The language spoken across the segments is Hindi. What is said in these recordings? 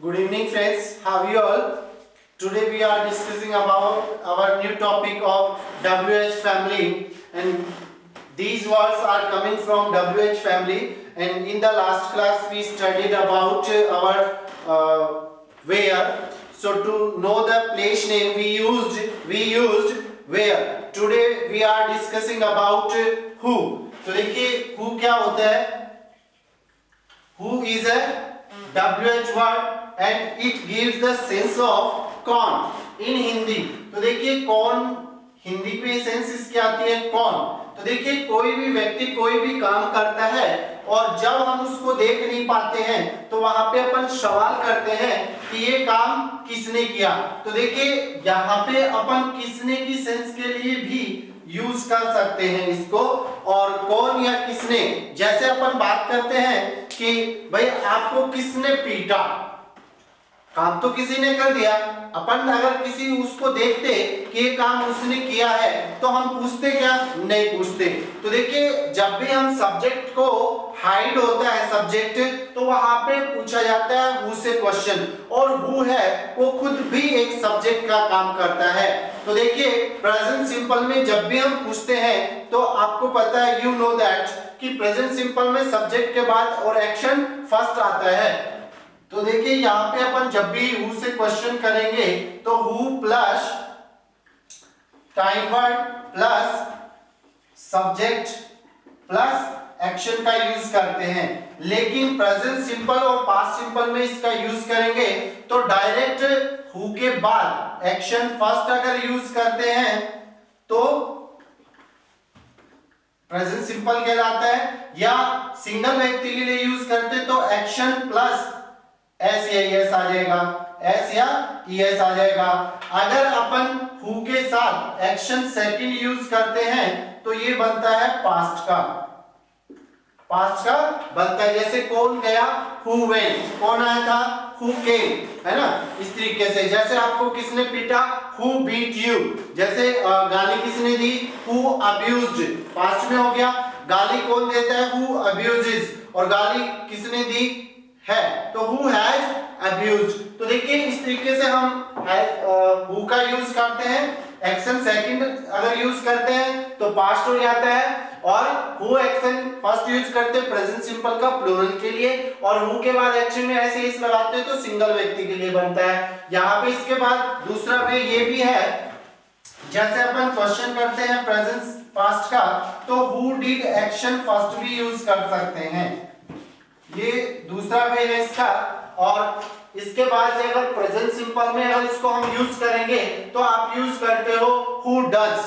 Good evening friends, how are you all? Today we are discussing about our new topic of WH family, and these words are coming from WH family, and in the last class we studied about our where. So to know the place name we used where. Today we are discussing about who. तो देखिए who क्या होता है? Who is a WH word and it gives the sense of कौन in हिंदी। तो देखिए कौन हिंदी में सेंस इसकी आती है कौन। तो देखिए कोई भी व्यक्ति कोई भी काम करता है और जब हम उसको देख नहीं पाते हैं तो वहां पे अपन सवाल करते हैं कि ये काम किसने किया। तो देखिए यहाँ पे अपन किसने की सेंस के लिए भी यूज कर सकते हैं इसको, और कौन या किसने। जैसे अपन बात करते हैं कि भाई आपको किसने पीटा, काम तो किसी ने कर दिया। अपन अगर किसी उसको देखते कि ये काम उसने किया है तो हम पूछते क्या? नहीं पूछते। तो देखिए जब भी हम सब्जेक्ट को हाइड होता है सब्जेक्ट, तो वहां पे पूछा जाता है हु से क्वेश्चन, और हु है वो खुद भी एक सब्जेक्ट का काम करता है। तो देखिए प्रेजेंट सिंपल में जब भी हम पूछते हैं तो आपको पता है, यू नो दैट, कि प्रेजेंट सिंपल में सब्जेक्ट के बाद और एक्शन फर्स्ट आता है। तो देखिए यहाँ पे अपन जब भी हु से क्वेश्चन करेंगे तो who plus time word plus subject plus action का यूज करते हैं। लेकिन प्रेजेंट सिंपल और पास्ट सिंपल में इसका यूज करेंगे तो डायरेक्ट हु के बाद एक्शन फर्स्ट अगर यूज करते हैं तो प्रेजेंट सिंपल कहलाता है, या सिंगल व्यक्ति के लिए यूज करते तो एक्शन प्लस एस या ईएस आ जाएगा, एस या ईएस आ जाएगा। अगर अपन हु के साथ एक्शन सेकंड यूज करते हैं तो ये बनता है पास्ट का, पास्ट का बनता है। जैसे कौन गया, हु वेंट, कौन आया था, हु केम, है ना। इस तरीके से जैसे आपको किसने पीटा, हु बीट यू। जैसे गाली किसने दी, हु अब्यूज्ड, पास्ट में हो गया। गाली कौन देता है, हु अब्यूजेस, और गाली किसने दी है तो हु हैज अब्यूज्ड। तो देखिए इस तरीके से हम हु का यूज करते हैं। एक्शन सेकंड अगर यूज करते हैं तो पास्ट हो जाता है, और हु एक्शन फर्स्ट यूज करते हैं प्रेजेंट सिंपल का प्लूरल के लिए, और हु के बाद एक्शन में ऐसे इस लगाते हैं तो सिंगल व्यक्ति के लिए बनता है। यहाँ पे इसके बाद दूसरा वे ये भी है, जैसे अपन क्वेश्चन करते हैं प्रेजेंट पास्ट का तो हु डिड एक्शन फर्स्ट भी यूज कर सकते हैं, ये दूसरा वे है इसका। और इसके बाद से अगर प्रेजेंट सिंपल में अगर इसको हम यूज करेंगे तो आप यूज करते हो हु डज।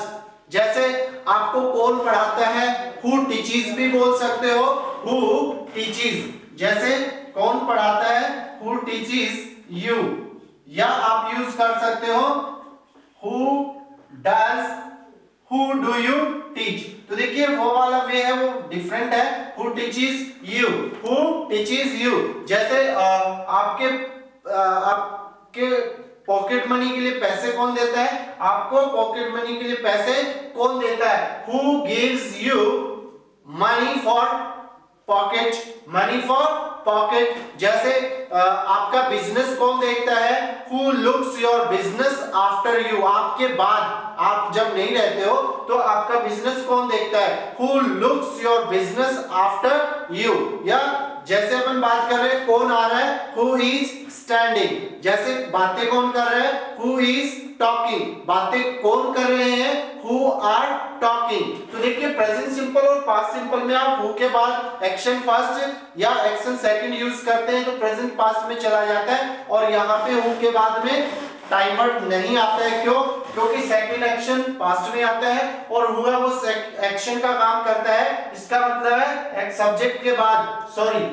जैसे आपको कौन पढ़ाता है, हु टीचेस भी बोल सकते हो, हु टीचेस। जैसे कौन पढ़ाता है, हु टीचेस यू, या आप यूज कर सकते हो who does, who do you teach. तो देखिए वो वाला वे है वो डिफरेंट है, who teaches you, who teaches you. जैसे आपके पॉकेट मनी के लिए पैसे कौन देता है, आपको पॉकेट मनी के लिए पैसे कौन देता है, who gives you money for pocket, money for pocket. जैसे आपका बिजनेस कौन देखता है, who looks your business after you, आपके बाद आप जब नहीं रहते हो तो आपका बिजनेस कौन देखता है, who looks your business after you. या जैसे अपन बात कर रहे हैं कौन आ रहा है, हु इज स्टैंडिंग। जैसे बातें कौन कर रहे हैं, हु इज टॉकिंग, बातें कौन कर रहे हैं, हु आर टॉकिंग। तो देखिए प्रेजेंट सिंपल और पास्ट सिंपल में आप हु के बाद एक्शन फर्स्ट या एक्शन सेकंड यूज करते हैं तो प्रेजेंट पास्ट में चला जाता है, और यहाँ पे हु के बाद में टाइम वर्ड नहीं आता है। क्यों? क्योंकि सेकंड एक्शन पास्ट में आता है और हु है वो एक्शन का काम करता है। इसका मतलब है एक सब्जेक्ट के बाद, सॉरी,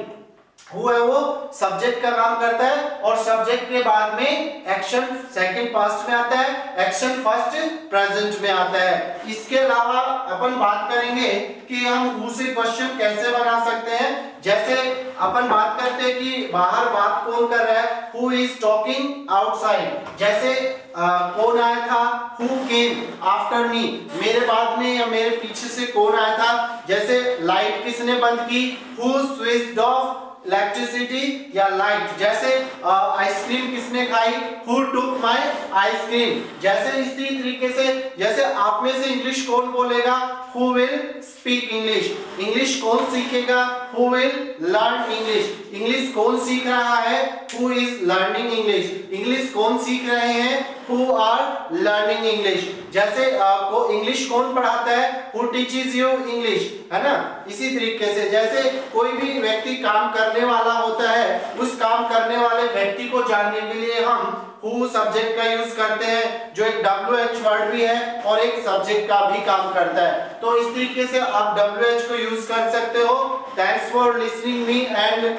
हु है वो सब्जेक्ट का काम करता है और सब्जेक्ट के बाद में एक्शन सेकंड पास्ट में आता है, एक्शन फर्स्ट प्रेजेंट में आता है। इसके अलावा अपन बात करेंगे कि हम हु से क्वेश्चन कैसे बना सकते हैं। जैसे अपन बात करते हैं कि बाहर बात कौन कर रहा है, हु इज टॉकिंग आउटसाइड। जैसे कौन आया था, हु केम आफ्टर मी, मेरे बाद में या मेरे पीछे से कौन आया था। जैसे लाइट किसने बंद की, हु स्विच्ड ऑफ इलेक्ट्रिसिटी या लाइट। जैसे आइसक्रीम किसने खाई, हु टुक माय आइसक्रीम। जैसे इसी तरीके से जैसे आप में से इंग्लिश कौन बोलेगा, who will speak English. English कौन सीखेगा, who will learn English. English कौन सीख रहा है, who is learning English. English कौन सीख रहे हैं, हु आर लर्निंग इंग्लिश। जैसे आपको इंग्लिश कौन पढ़ाता है, हु टीचेस यू इंग्लिश, है ना। इसी तरीके से जैसे कोई भी व्यक्ति काम करने वाला होता है, उस काम करने वाले व्यक्ति को जानने के लिए हम हु सब्जेक्ट का यूज करते हैं, जो एक WH वर्ड भी है और एक सब्जेक्ट का भी काम करता है। तो इस तरीके से आप WH को यूज कर सकते हो। Thanks for listening me and